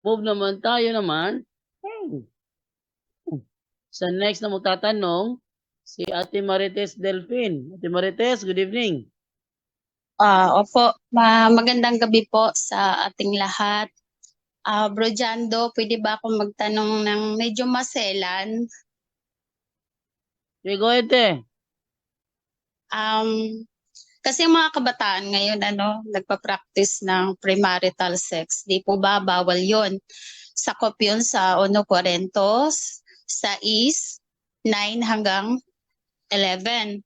Move naman tayo naman. Sa next na magtatanong, si Ate Marites Delfin. Ate Marites, good evening. Opo, magandang gabi po sa ating lahat. Bro Jando, pwede ba akong magtanong ng medyo maselan? Okay, go ahead, te. Kasi yung mga kabataan ngayon, nagpa-practice ng premarital sex. Di po ba bawal yon? Sakop yun sa 1 Corintos, sa 9 hanggang 11.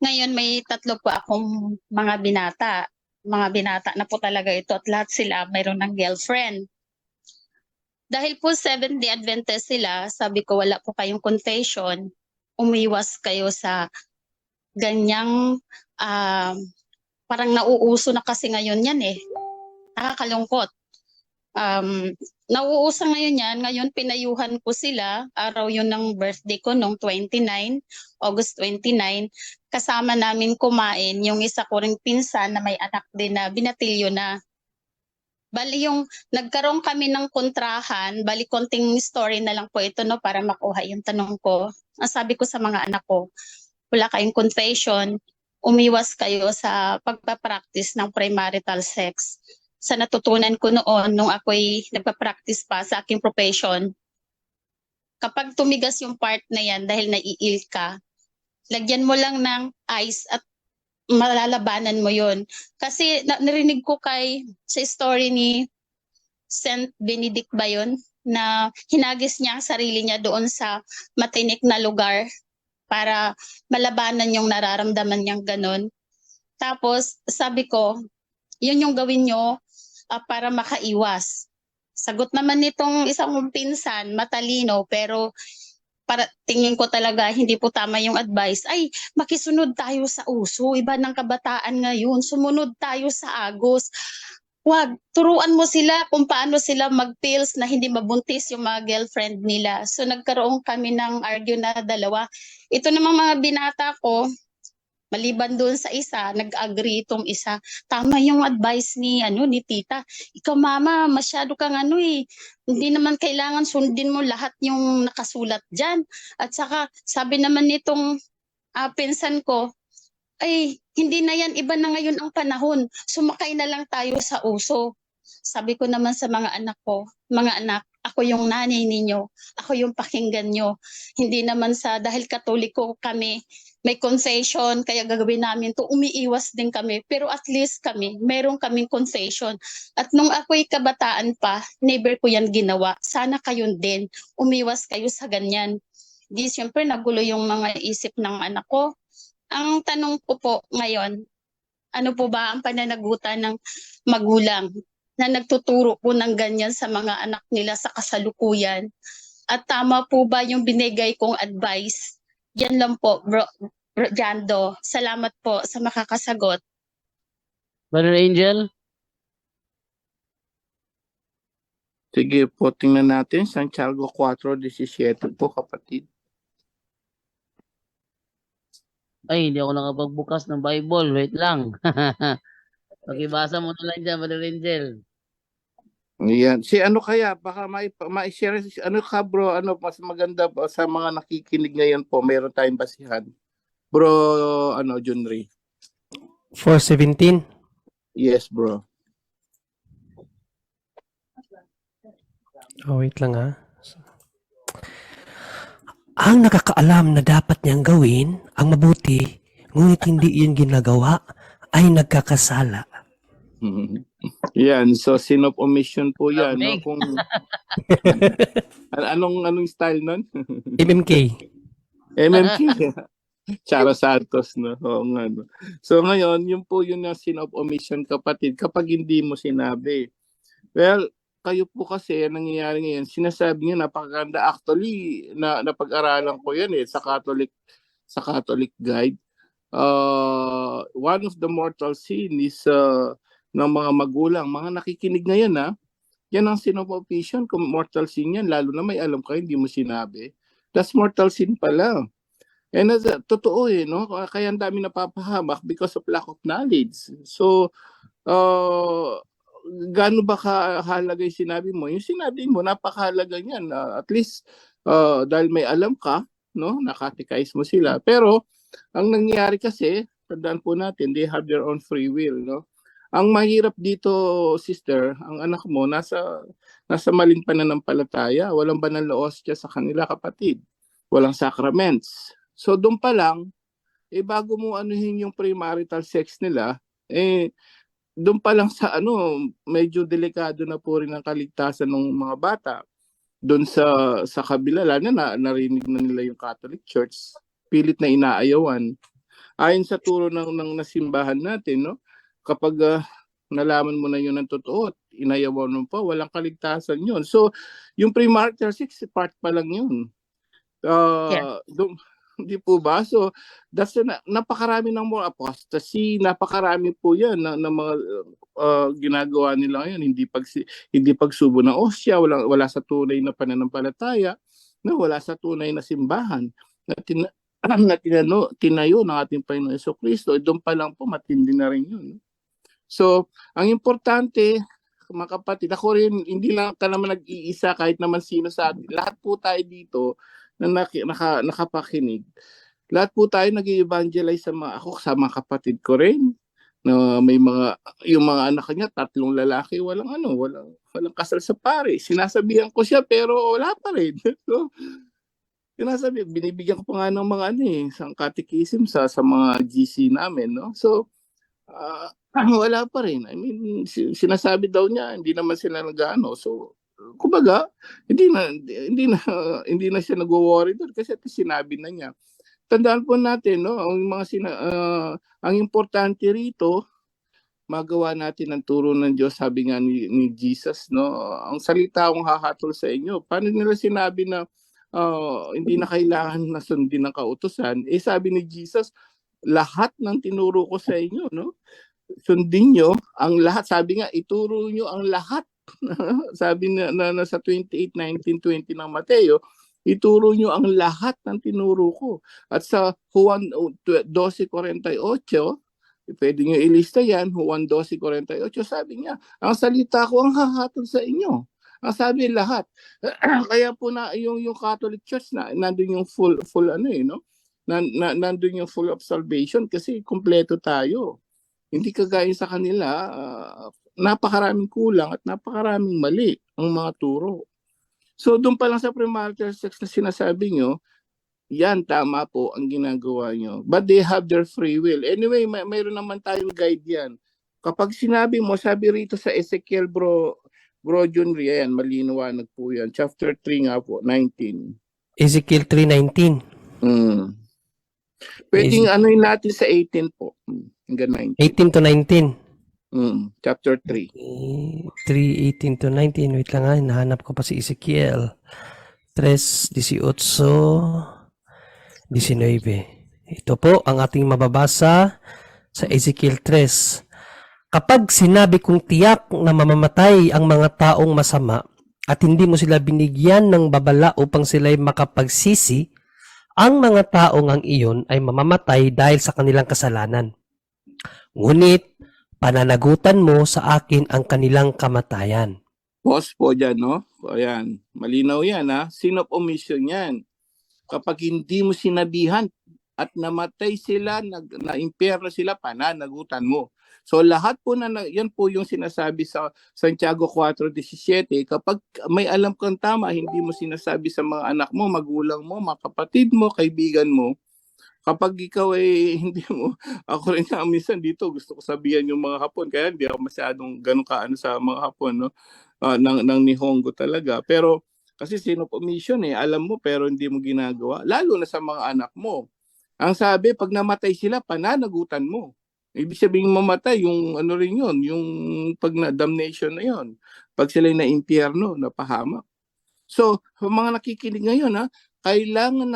Ngayon may 3 po akong mga binata. Mga binata na po talaga ito at lahat sila mayroon ng girlfriend. Dahil po 7-day Adventist sila, sabi ko wala po kayong confession, umiwas kayo sa ganyang parang nauuso na kasi ngayon yan eh. Nakakalungkot. Nauuso ngayon yan, ngayon pinayuhan ko sila, araw yun ng birthday ko nung August 29, kasama namin kumain yung isa ko ring pinsan na may anak din na binatilyo na. Bali yung nagkaroon kami ng kontrahan, bali konting story na lang po ito no para makuha yung tanong ko. Ang sabi ko sa mga anak ko, wala kayong confession, umiwas kayo sa pagpa-practice ng premarital sex. Sa natutunan ko noon nung ako'y nagpa-practice pa sa aking profession, kapag tumigas yung part na yan dahil naiil ka, lagyan mo lang ng ice at malalabanan mo yon. Kasi narinig ko sa story ni Saint Benedict ba yun, na hinagis niya ang sarili niya doon sa matinik na lugar para malabanan yung nararamdaman niyang ganun. Tapos sabi ko, yun yung gawin nyo para makaiwas. Sagot naman nitong isang pinsan, matalino, pero para tingin ko talaga hindi po tama yung advice, ay makisunod tayo sa uso, iba ng kabataan ngayon, sumunod tayo sa agos. Wag, turuan mo sila kung paano sila mag-pills na hindi mabuntis yung mga girlfriend nila. So nagkaroon kami ng argue na dalawa. Ito namang mga binata ko, maliban doon sa isa, nag-agree itong isa. Tama yung advice ni tita. Ikaw mama, masyado kang hindi naman kailangan sundin mo lahat yung nakasulat diyan. At saka sabi naman nitong pinsan ko, ay hindi na yan, iba na ngayon ang panahon. Sumakay na lang tayo sa uso. Sabi ko naman sa mga anak ko, mga anak, ako yung nanay ninyo, ako yung pakinggan nyo. Hindi naman dahil Katoliko kami, may confession, kaya gagawin namin to, umiiwas din kami. Pero at least kami, meron kaming confession. At nung ako'y kabataan pa, never ko yan ginawa. Sana kayo din, umiwas kayo sa ganyan. Di siyempre nagulo yung mga isip ng anak ko. Ang tanong ko po ngayon, ano po ba ang pananagutan ng magulang na nagtuturo po ng ganyan sa mga anak nila sa kasalukuyan? At tama po ba yung binigay kong advice? Yan lang po, bro Jando. Salamat po sa makakasagot. Brother Angel? Sige po, tingnan natin. Santiago 4:17 po, kapatid. Ay, hindi ako nakapagbukas ng Bible. Wait lang. Pakibasa mo na lang dyan, Brother Angel. Ayan. Ano kaya? Baka ma-share. Ano ka bro? Ano mas maganda pa sa mga nakikinig ngayon po? Meron tayong basihan. Bro, Junri? 4:17. Yes, bro. Wait lang ha. Ang nakakaalam na dapat niyang gawin ang mabuti, ngunit hindi iyon ginagawa, ay nagkakasala. Yan, so sin of omission po yan. No? Kung, anong style nun? MMK. MMK. Charo Santos, no? Oo nga, no? So ngayon, yun yung sin of omission, kapatid, kapag hindi mo sinabi. Well, kayo po kasi, nangyayari ngayon, sinasabi niyo napakaganda. Actually, napag-aralan ko yan sa Catholic Guide. One of the mortal sin is ng mga magulang, mga nakikinig ngayon yan ang sin of omission. Kung mortal sin yan, lalo na may alam kayo, hindi mo sinabi. That's mortal sin pala. And totoo no? Kaya ang dami napapahamak because of lack of knowledge. So, gaano ba kahalaga yung sinabi mo? Yung sinabi mo, napakahalaga niyan. At least, dahil may alam ka, no? Nakatikais mo sila. Pero, ang nangyayari kasi, tandaan po natin, they have their own free will, no? Ang mahirap dito, sister, ang anak mo nasa maling pananampalataya, walang banal na ostya sa kanila kapatid, walang sacraments. So doon pa lang, bago mo anuhin yung premarital sex nila, doon pa lang sa medyo delikado na po rin ang kaligtasan ng mga bata. Doon sa kabila, lalo na narinig na nila yung Catholic Church, pilit na inaayawan. Ayon sa turo ng nasimbahan natin, no? Kapag nalaman mo na yun ng totoo, inayawan mo pa, walang kaligtasan yun. So, yung premarital sex, part pa lang yun. Hindi po ba? So, napakarami ng mga apostasy, napakarami po yan na mga ginagawa nila ngayon. Hindi pagsubo ng osya, wala sa tunay na pananampalataya, wala sa tunay na simbahan na tinayo ng ating Panginoon Jesucristo. Doon pa lang po, matindi na rin yun. So, ang importante, mga kapatid, ako rin, hindi lang ka naman nag-iisa kahit naman sino sa atin. Lahat po tayo dito na nakapakinig. Lahat po tayo nag-evangelize ako sa mga kapatid ko rin. Na may yung mga anak niya, 3 lalaki, walang kasal sa pare. Sinasabihan ko siya pero wala pa rin. So, binibigyan ko pa nga ng mga sa catechism sa mga GC namin, no? So, wala pa rin. I mean, sinasabi daw niya, hindi naman sila nag-ano. So, kumbaga, hindi na siya nag-worry doon kasi sinabi na niya. Tandaan po natin, no, ang importante rito, magawa natin ang turo ng Diyos, sabi nga ni Jesus, no, ang salita akong hahatol sa inyo. Paano nila sinabi na hindi na kailangan na sundin ng kautusan? Sabi ni Jesus, lahat ng tinuro ko sa inyo, no, sundin nyo ang lahat. Sabi nga, ituro nyo ang lahat. Sabi na sa 28, 19, 20 ng Mateo, ituro nyo ang lahat ng tinuro ko. At sa Juan 12:48, pwede nyo ilista yan, Juan 12:48, sabi niya, ang salita ko ang hahatol sa inyo. Ang sabi lahat. Kaya po na yung Catholic Church nandun yung full nandun yung full of salvation kasi kumpleto tayo. Hindi kagaya sa kanila, napakaraming kulang at napakaraming mali ang mga turo. So doon pa lang sa premarital sex na sinasabi nyo, yan, tama po ang ginagawa nyo. But they have their free will. Anyway, mayroon naman tayong guide yan. Kapag sinabi mo, sabi rito sa Ezekiel bro John Rian, malinawanag po yan. Chapter 3 nga po, 19. Ezekiel 3:19. Pwedeng anuin natin sa 18 po. Hanggang 19. 18 to 19. Chapter 3. 3:18 to 19. Wait lang nga, nahanap ko pa si Ezekiel. 3:18-19. Ito po ang ating mababasa sa Ezekiel 3. Kapag sinabi kong tiyak na mamamatay ang mga taong masama at hindi mo sila binigyan ng babala upang sila'y makapagsisi, ang mga taong ang iyon ay mamamatay dahil sa kanilang kasalanan. Ngunit, pananagutan mo sa akin ang kanilang kamatayan. Pause po dyan, no? Ayan, malinaw yan, ha? Sin of omission yan. Kapag hindi mo sinabihan at namatay sila, na-impyerno sila, pananagutan mo. So lahat po yan po yung sinasabi sa Santiago 4:17. Kapag may alam kang tama, hindi mo sinasabi sa mga anak mo, magulang mo, mga kapatid mo, kaibigan mo. Kapag ikaw hindi mo, ako rin nga minsan dito gusto ko sabihan yung mga Hapon, kaya hindi ako masyadong ganun kaano sa mga Hapon, no? ng Nihongo talaga. Pero kasi sin of omission alam mo pero hindi mo ginagawa, lalo na sa mga anak mo. Ang sabi, pag namatay sila, pananagutan mo. Ibig sabihin mamatay, yung rin yun, yung pag damnation na yun. Pag sila'y na-impyerno, napahamak. So, mga nakikinig ngayon, kailangan,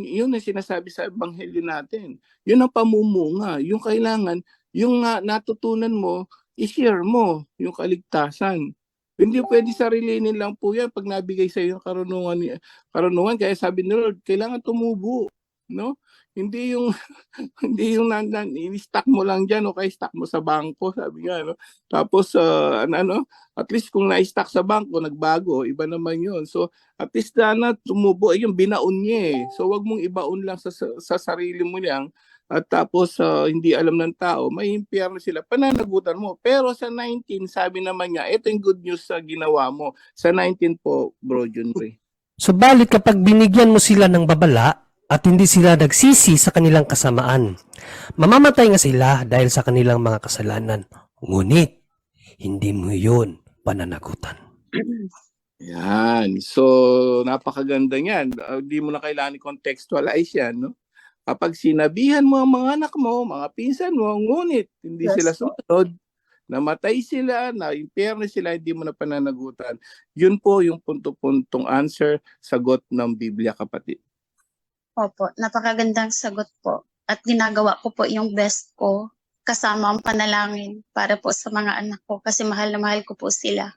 yun ang sinasabi sa ebanghelyo natin. Yun ang pamumunga. Yung kailangan, yung natutunan mo, i-share mo yung kaligtasan. Hindi pwede sarilinin lang po yan pag nabigay sa iyo yung karunungan. Kaya sabi ni Lord, kailangan tumubo. no? Hindi yung hindi yung i-stack mo lang diyan o kaya stack mo sa bangko, sabi nga, no? Tapos at least kung na-stack sa bangko nagbago, iba naman 'yun. So at least na tumubo yung binaon niya eh. So wag mong ibaon lang sa sarili mo lang at tapos hindi alam ng tao, may impyerno sila, pananagutan mo. Pero sa 19, sabi naman niya, ito yung good news sa ginawa mo. Sa 19 po, Bro Junre. Subalit kapag binigyan mo sila ng babala at hindi sila nagsisi sa kanilang kasamaan, mamamatay nga sila dahil sa kanilang mga kasalanan. Ngunit, hindi mo yun pananagutan. Yan. So, napakaganda niyan. Di mo na kailangan i-contextualize yan, no? Kapag sinabihan mo ang mga anak mo, mga pinsan mo, ngunit hindi Yes, sila po. sumunod, namatay sila, na-impyerno sila, hindi mo na pananagutan. Yun po yung punto-puntong answer, sagot ng Biblia, kapatid. Opo, napakagandang sagot po. At ginagawa ko po yung best ko kasama ang panalangin para po sa mga anak ko kasi mahal na mahal ko po sila.